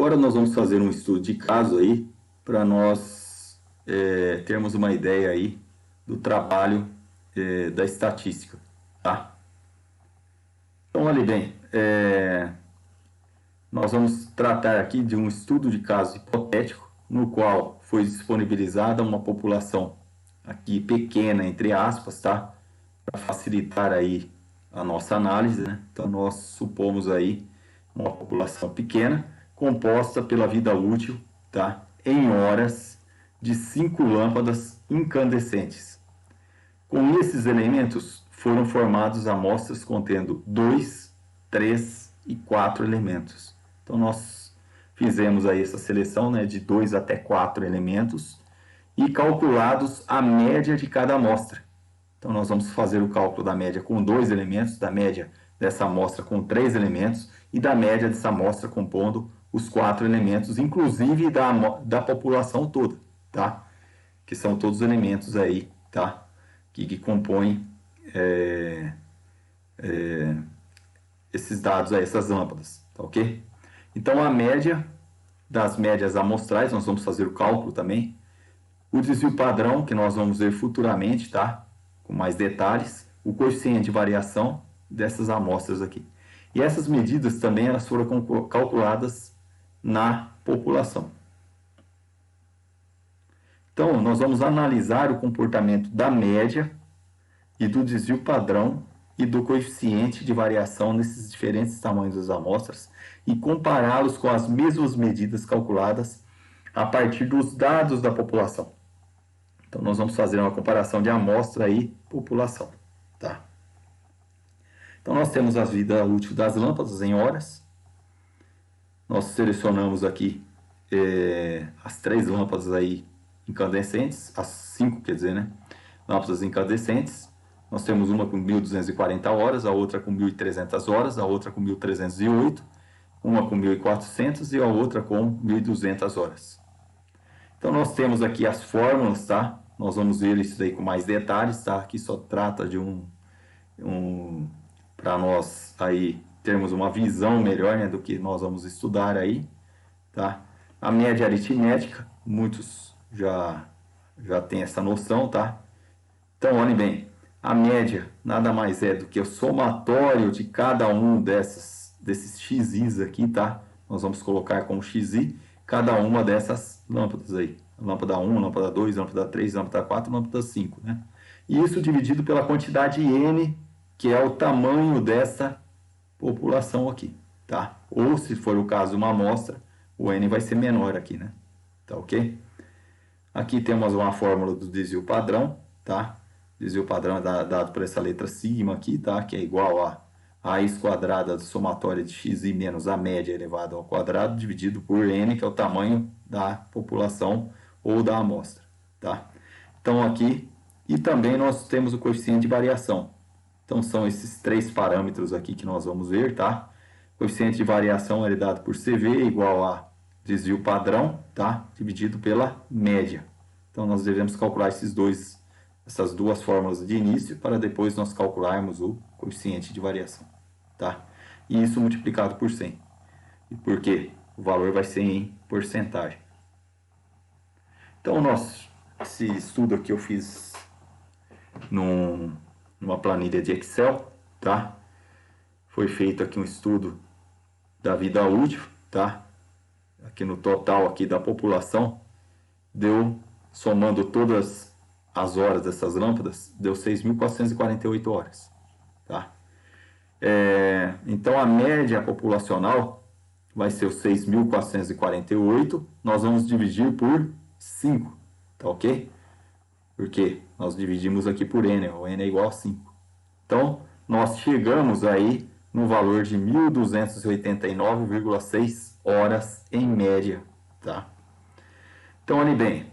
Agora nós vamos fazer um estudo de caso aí, para nós termos uma ideia aí do trabalho da estatística, tá? Então, olhe bem, nós vamos tratar aqui de um estudo de caso hipotético, no qual foi disponibilizada uma população aqui pequena, entre aspas, tá? Para facilitar aí a nossa análise, né? Então, nós supomos aí uma população pequena, composta pela vida útil, tá? Em horas, de 5 lâmpadas incandescentes. Com esses elementos, foram formadas amostras contendo 2, 3 e 4 elementos. Então, nós fizemos aí essa seleção, né, de 2 até 4 elementos e calculados a média de cada amostra. Então, nós vamos fazer o cálculo da média com 2 elementos, da média dessa amostra com 3 elementos e da média dessa amostra compondo os 4 elementos, inclusive da população toda, tá? Que são todos os elementos aí, tá? Que compõem esses dados aí, essas lâmpadas, tá ok? Então, a média das médias amostrais, nós vamos fazer o cálculo também. O desvio padrão, que nós vamos ver futuramente, tá? Com mais detalhes. O coeficiente de variação dessas amostras aqui. E essas medidas também elas foram calculadas na população. Então, nós vamos analisar o comportamento da média e do desvio padrão e do coeficiente de variação nesses diferentes tamanhos das amostras e compará-los com as mesmas medidas calculadas a partir dos dados da população. Então, nós vamos fazer uma comparação de amostra e população, tá? Então, nós temos a vida útil das lâmpadas em horas. Nós selecionamos aqui as 3 lâmpadas aí incandescentes, as 5, quer dizer, né? Lâmpadas incandescentes. Nós temos uma com 1.240 horas, a outra com 1.300 horas, a outra com 1.308, uma com 1.400 e a outra com 1.200 horas. Então, nós temos aqui as fórmulas, tá? Nós vamos ver isso aí com mais detalhes, tá? Aqui só trata de para nós aí termos uma visão melhor, né, do que nós vamos estudar aí, tá? A média aritmética, muitos já têm essa noção, tá? Então, olhem bem, a média nada mais é do que o somatório de cada um desses xis aqui, tá? Nós vamos colocar como xi cada uma dessas lâmpadas aí. Lâmpada 1, lâmpada 2, lâmpada 3, lâmpada 4, lâmpada 5, né? E isso dividido pela quantidade N, que é o tamanho dessa população aqui, tá? Ou, se for o caso, uma amostra, o N vai ser menor aqui, né? Tá ok? Aqui temos uma fórmula do desvio padrão, tá? Desvio padrão é dado por essa letra sigma aqui, tá? Que é igual a raiz quadrada do somatório de xi menos a média elevado ao quadrado, dividido por N, que é o tamanho da população ou da amostra, tá? Então, aqui, e também nós temos o coeficiente de variação. Então, são esses 3 parâmetros aqui que nós vamos ver, tá? O coeficiente de variação é dado por CV igual a desvio padrão, tá? Dividido pela média. Então, nós devemos calcular essas 2 fórmulas de início para depois nós calcularmos o coeficiente de variação, tá? E isso multiplicado por 100. E por quê? O valor vai ser em porcentagem. Então, esse estudo aqui eu fiz numa planilha de Excel, tá? Foi feito aqui um estudo da vida útil, tá? Aqui no total aqui da população, deu, somando todas as horas dessas lâmpadas, deu 6.448 horas, tá? Então, a média populacional vai ser os 6.448, nós vamos dividir por 5, tá ok? Porque nós dividimos aqui por N, o N é igual a 5. Então, nós chegamos aí no valor de 1.289,6 horas em média, tá? Então, olhe bem,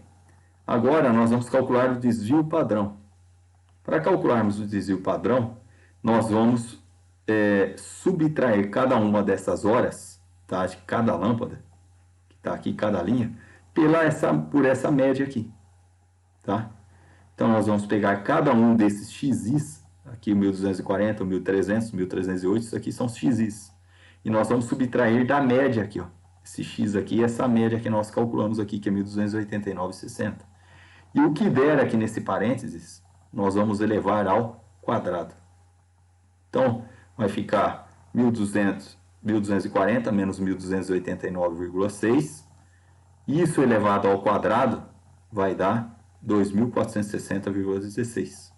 agora nós vamos calcular o desvio padrão. Para calcularmos o desvio padrão, nós vamos subtrair cada uma dessas horas, tá, de cada lâmpada, que está aqui cada linha, por essa média aqui, tá? Então, nós vamos pegar cada um desses xis, aqui 1.240, 1.300, 1.308, isso aqui são xis. E nós vamos subtrair da média aqui, ó, esse x aqui, essa média que nós calculamos aqui, que é 1.289,60. E o que der aqui nesse parênteses, nós vamos elevar ao quadrado. Então, vai ficar 1.240 menos 1.289,6. Isso elevado ao quadrado vai dar 2.460,16.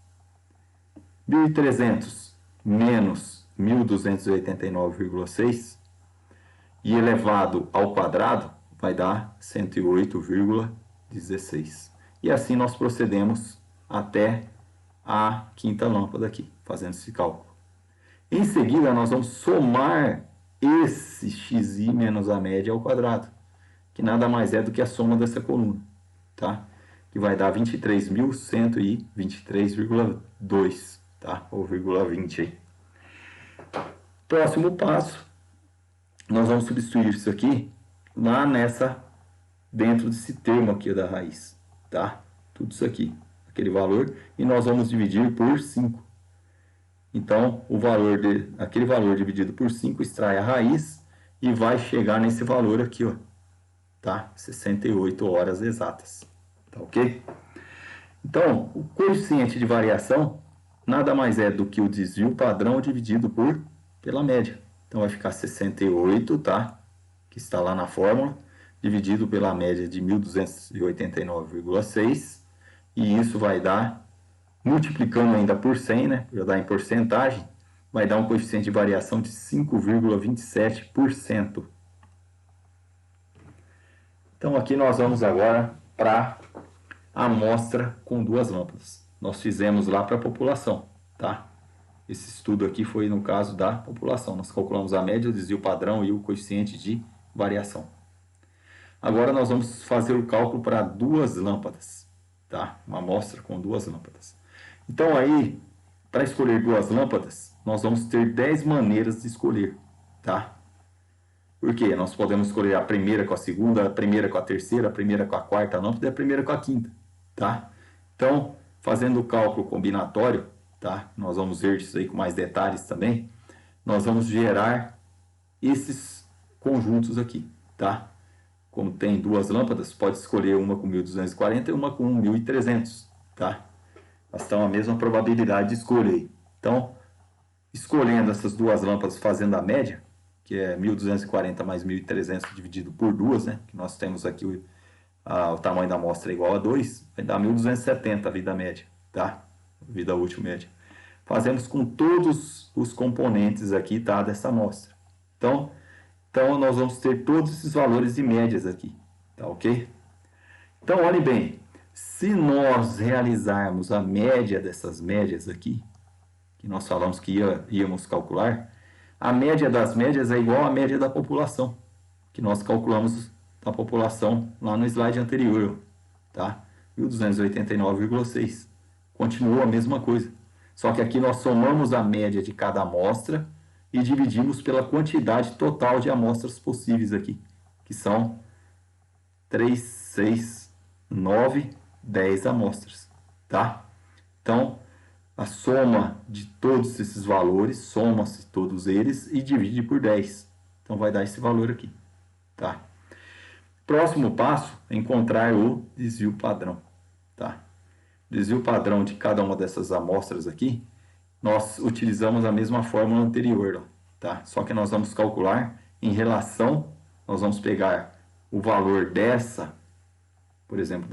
1.300 menos 1.289,6 e elevado ao quadrado vai dar 108,16. E assim nós procedemos até a quinta lâmpada aqui, fazendo esse cálculo. Em seguida, nós vamos somar esse xi menos a média ao quadrado, que nada mais é do que a soma dessa coluna, tá? Que vai dar 23.123,2, tá? Ou 0,20 aí. Próximo passo, nós vamos substituir isso aqui lá dentro desse termo aqui da raiz, tá? Tudo isso aqui, aquele valor, e nós vamos dividir por 5. Então, aquele valor dividido por 5 extrai a raiz e vai chegar nesse valor aqui, ó, tá? 68 horas exatas, tá ok? Então, o coeficiente de variação nada mais é do que o desvio padrão dividido pela média. Então, vai ficar 68, tá? Que está lá na fórmula, dividido pela média de 1.289,6, e isso vai dar, multiplicando ainda por 100, né? Já dá em porcentagem, vai dar um coeficiente de variação de 5,27%. Então, aqui nós vamos agora para a amostra com 2 lâmpadas. Nós fizemos lá para a população, tá? Esse estudo aqui foi no caso da população. Nós calculamos a média, o desvio padrão e o coeficiente de variação. Agora nós vamos fazer o cálculo para 2 lâmpadas, tá? Uma amostra com 2 lâmpadas. Então aí, para escolher 2 lâmpadas, nós vamos ter 10 maneiras de escolher, tá? Por quê? Nós podemos escolher a primeira com a segunda, a primeira com a terceira, a primeira com a quarta lâmpada e a primeira com a quinta, tá? Então, fazendo o cálculo combinatório, tá? Nós vamos ver isso aí com mais detalhes também. Nós vamos gerar esses conjuntos aqui, tá? Como tem 2 lâmpadas, pode escolher uma com 1.240 e uma com 1.300, tá? Elas estão a mesma probabilidade de escolha aí. Então, escolhendo essas 2 lâmpadas, fazendo a média, que é 1.240 mais 1.300 dividido por 2, né? Que nós temos aqui o tamanho da amostra é igual a 2, vai dar 1.270 a vida média, tá? Vida útil média. Fazemos com todos os componentes aqui, tá? Dessa amostra. Então, nós vamos ter todos esses valores de médias aqui, tá ok? Então, olhe bem, se nós realizarmos a média dessas médias aqui, que nós falamos que íamos calcular, a média das médias é igual à média da população, que nós calculamos da população lá no slide anterior, tá? 1.289,6. Continua a mesma coisa. Só que aqui nós somamos a média de cada amostra e dividimos pela quantidade total de amostras possíveis aqui, que são 3, 6, 9, 10 amostras, tá? Então, a soma de todos esses valores, soma-se todos eles e divide por 10. Então, vai dar esse valor aqui, tá? Próximo passo é encontrar o desvio padrão, tá? Desvio padrão de cada uma dessas amostras aqui, nós utilizamos a mesma fórmula anterior, tá? Só que nós vamos calcular em relação, nós vamos pegar o valor dessa, por exemplo,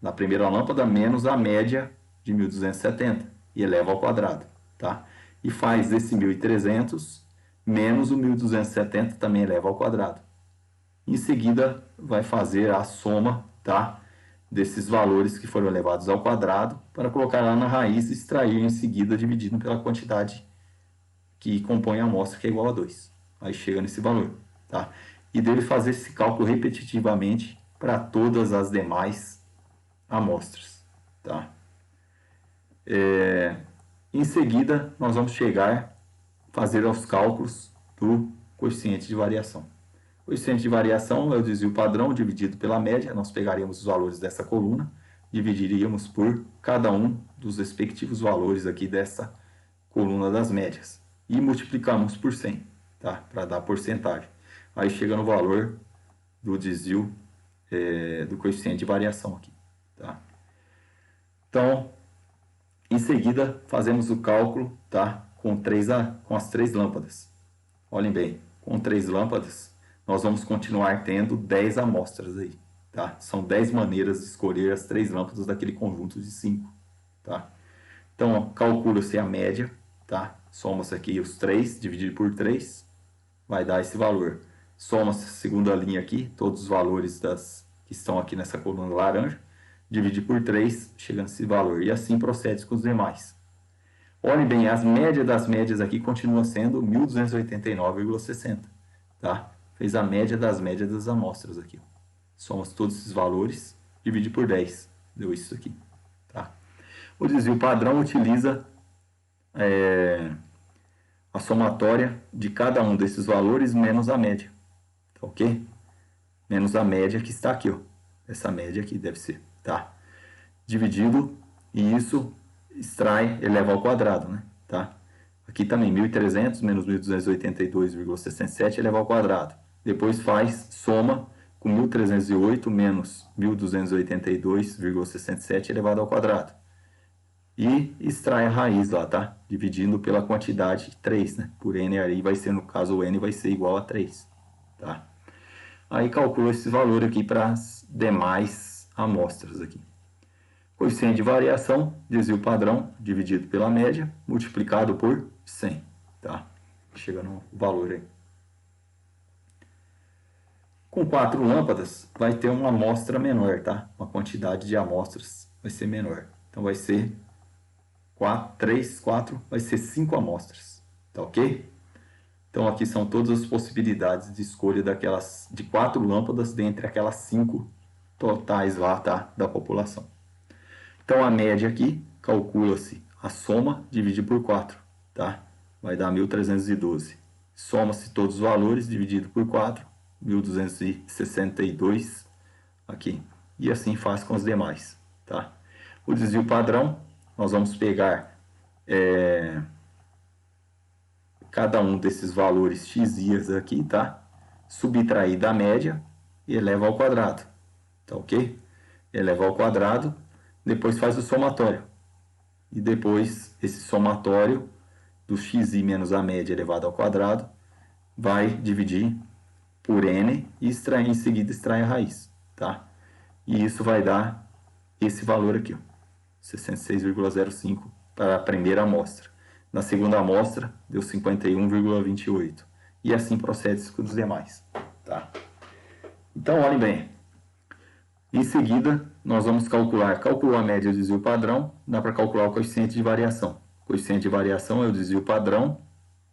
da primeira lâmpada, menos a média de 1.270 e eleva ao quadrado, tá? E faz esse 1.300 menos o 1.270 também eleva ao quadrado. Em seguida, vai fazer a soma, tá? Desses valores que foram elevados ao quadrado para colocar lá na raiz e extrair em seguida dividido pela quantidade que compõe a amostra, que é igual a 2. Aí chega nesse valor, tá? E deve fazer esse cálculo repetitivamente para todas as demais amostras, tá? Em seguida, nós vamos fazer os cálculos do coeficiente de variação. O coeficiente de variação é o desvio padrão dividido pela média. Nós pegaríamos os valores dessa coluna, dividiríamos por cada um dos respectivos valores aqui dessa coluna das médias e multiplicamos por 100, tá? Para dar porcentagem. aí chega no valor do desvio do coeficiente de variação aqui, tá? Então, em seguida, fazemos o cálculo, tá? Com as 3 lâmpadas. Olhem bem, com 3 lâmpadas, nós vamos continuar tendo 10 amostras aí, tá? São 10 maneiras de escolher as 3 lâmpadas daquele conjunto de 5, tá? Então, calcula-se a média, tá? Soma-se aqui os 3, dividido por 3, vai dar esse valor. Soma-se a segunda linha aqui, todos os valores que estão aqui nessa coluna laranja, divide por 3, chega nesse valor. E assim procede com os demais. Olhem bem, as médias das médias aqui continua sendo 1.289,60, tá? Fez a média das médias das amostras aqui. Soma todos esses valores, divide por 10, deu isso aqui, tá? O desvio padrão utiliza a somatória de cada um desses valores menos a média, tá ok? Menos a média que está aqui, ó. Essa média aqui deve ser, tá? Dividido, e isso extrai, eleva ao quadrado, né? Tá? Aqui também, 1.300 menos 1.282,67 eleva ao quadrado. Depois faz soma com 1.308 menos 1.282,67 elevado ao quadrado. E extrai a raiz lá, tá? Dividindo pela quantidade 3, né? Por n aí vai ser, no caso, o n vai ser igual a 3, tá? Aí calcula esse valor aqui para as demais amostras aqui. Coeficiente de variação, desvio padrão, dividido pela média, multiplicado por 100, tá? Chega no valor aí. Com 4 lâmpadas, vai ter uma amostra menor, tá? Uma quantidade de amostras vai ser menor. Então, vai ser 4, vai ser 5 amostras, tá ok? Então, aqui são todas as possibilidades de escolha de 4 lâmpadas dentre aquelas 5 totais lá, tá? Da população. Então, a média aqui, calcula-se a soma, divide por 4, tá? Vai dar 1.312. Soma-se todos os valores, dividido por 4, 1.262 aqui. E assim faz com os demais, tá? O desvio padrão, nós vamos pegar cada um desses valores x aqui, tá? Subtrair da média e eleva ao quadrado, tá ok? Eleva ao quadrado, depois faz o somatório. E depois, esse somatório do xi menos a média elevado ao quadrado vai dividir por n e em seguida extrai a raiz, tá? E isso vai dar esse valor aqui, ó, 66,05 para a primeira amostra. Na segunda amostra, deu 51,28. E assim procede com os demais, tá? Então, olhem bem. Em seguida, nós vamos calcular a média do desvio padrão, dá para calcular o coeficiente de variação. O coeficiente de variação é o desvio padrão,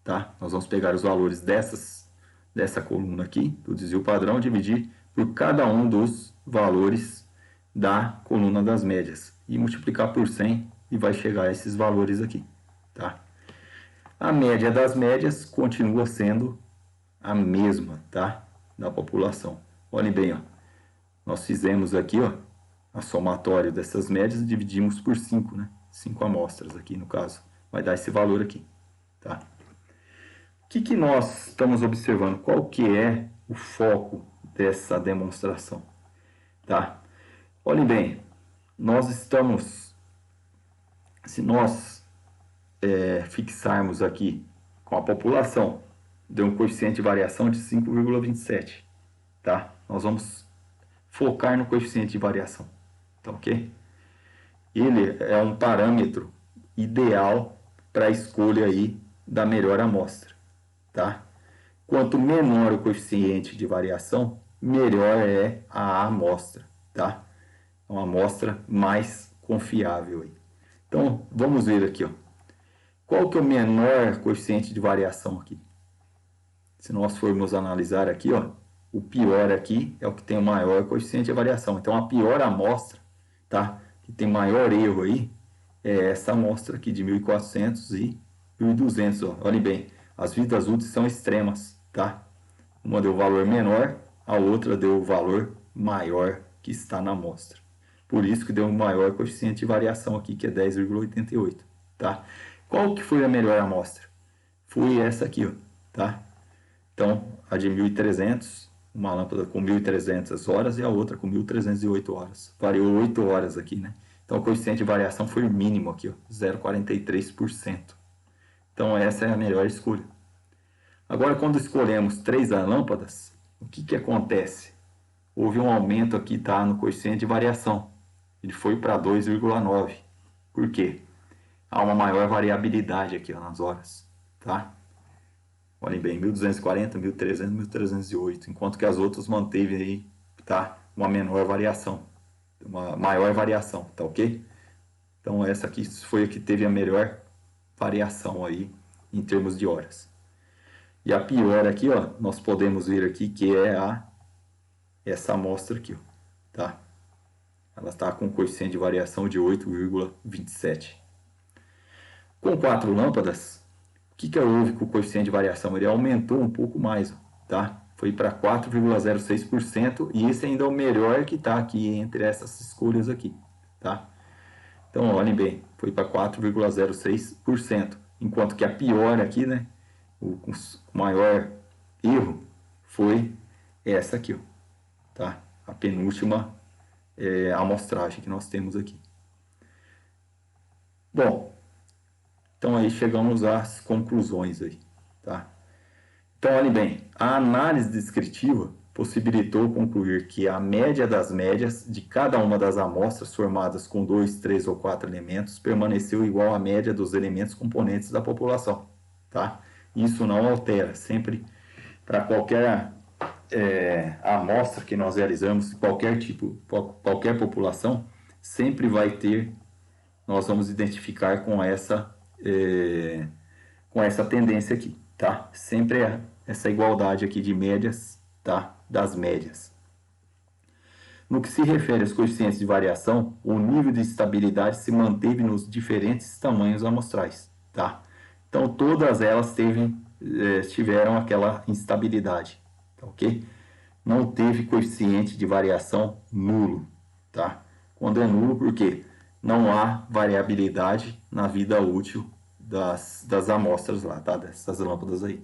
tá? Nós vamos pegar os valores dessa coluna aqui, do desvio padrão, dividir por cada um dos valores da coluna das médias e multiplicar por 100 e vai chegar a esses valores aqui, tá? A média das médias continua sendo a mesma, tá? Da população. Olhem bem, ó. Nós fizemos aqui, ó, a somatória dessas médias e dividimos por 5, né? 5 amostras aqui, no caso. Vai dar esse valor aqui, tá? O que nós estamos observando? Qual que é o foco dessa demonstração, tá? Olhem bem, se nós fixarmos aqui com a população, deu um coeficiente de variação de 5,27, tá? Nós vamos focar no coeficiente de variação, tá ok? Ele é um parâmetro ideal para a escolha aí da melhor amostra, tá? Quanto menor o coeficiente de variação, melhor é a amostra, tá? É uma amostra mais confiável aí. Então, vamos ver aqui, ó. Qual que é o menor coeficiente de variação aqui? Se nós formos analisar aqui, ó, o pior aqui é o que tem o maior coeficiente de variação. Então, a pior amostra, tá? Que tem maior erro aí, é essa amostra aqui de 1.400 e 1.200. Ó. Olhem bem, as vidas úteis são extremas, tá? Uma deu valor menor, a outra deu o valor maior que está na amostra. Por isso que deu um maior coeficiente de variação aqui, que é 10,88, tá? Qual que foi a melhor amostra? Foi essa aqui, ó, tá? Então, a de 1.300, uma lâmpada com 1.300 horas e a outra com 1.308 horas. Variou 8 horas aqui, né? Então o coeficiente de variação foi mínimo aqui, ó, 0,43%. Então essa é a melhor escolha. Agora, quando escolhemos 3 lâmpadas, o que acontece? Houve um aumento aqui, tá, no coeficiente de variação. Ele foi para 2,9. Por quê? Há uma maior variabilidade aqui, ó, nas horas, tá? Olhem bem, 1240, 1300, 1308, enquanto que as outras manteve aí, tá, uma menor variação, uma maior variação, tá ok? Então essa aqui foi a que teve a melhor variação aí em termos de horas. E a pior aqui, ó, nós podemos ver aqui que é essa amostra aqui, ó, tá? Ela está com coeficiente de variação de 8,27. Com 4 lâmpadas, o que houve com o coeficiente de variação? Ele aumentou um pouco mais, tá? Foi para 4,06% e esse ainda é o melhor que está aqui entre essas escolhas aqui, tá? Então, olhem bem, foi para 4,06%, enquanto que a pior aqui, né, o maior erro foi essa aqui, ó, tá? A penúltima amostragem que nós temos aqui. Bom, então aí chegamos às conclusões aí, tá? Então, olhem bem, a análise descritiva possibilitou concluir que a média das médias de cada uma das amostras formadas com 2, 3 ou 4 elementos permaneceu igual à média dos elementos componentes da população, tá? Isso não altera, sempre para qualquer amostra que nós realizamos, qualquer população, sempre vai ter, nós vamos identificar com essa tendência aqui, tá? Sempre essa igualdade aqui de médias, tá? Das médias. No que se refere aos coeficientes de variação, o nível de estabilidade se manteve nos diferentes tamanhos amostrais, tá? Então todas elas tiveram aquela instabilidade, tá, ok? Não teve coeficiente de variação nulo, tá? Quando é nulo, por quê? Não há variabilidade na vida útil das amostras lá, tá? Dessas lâmpadas aí.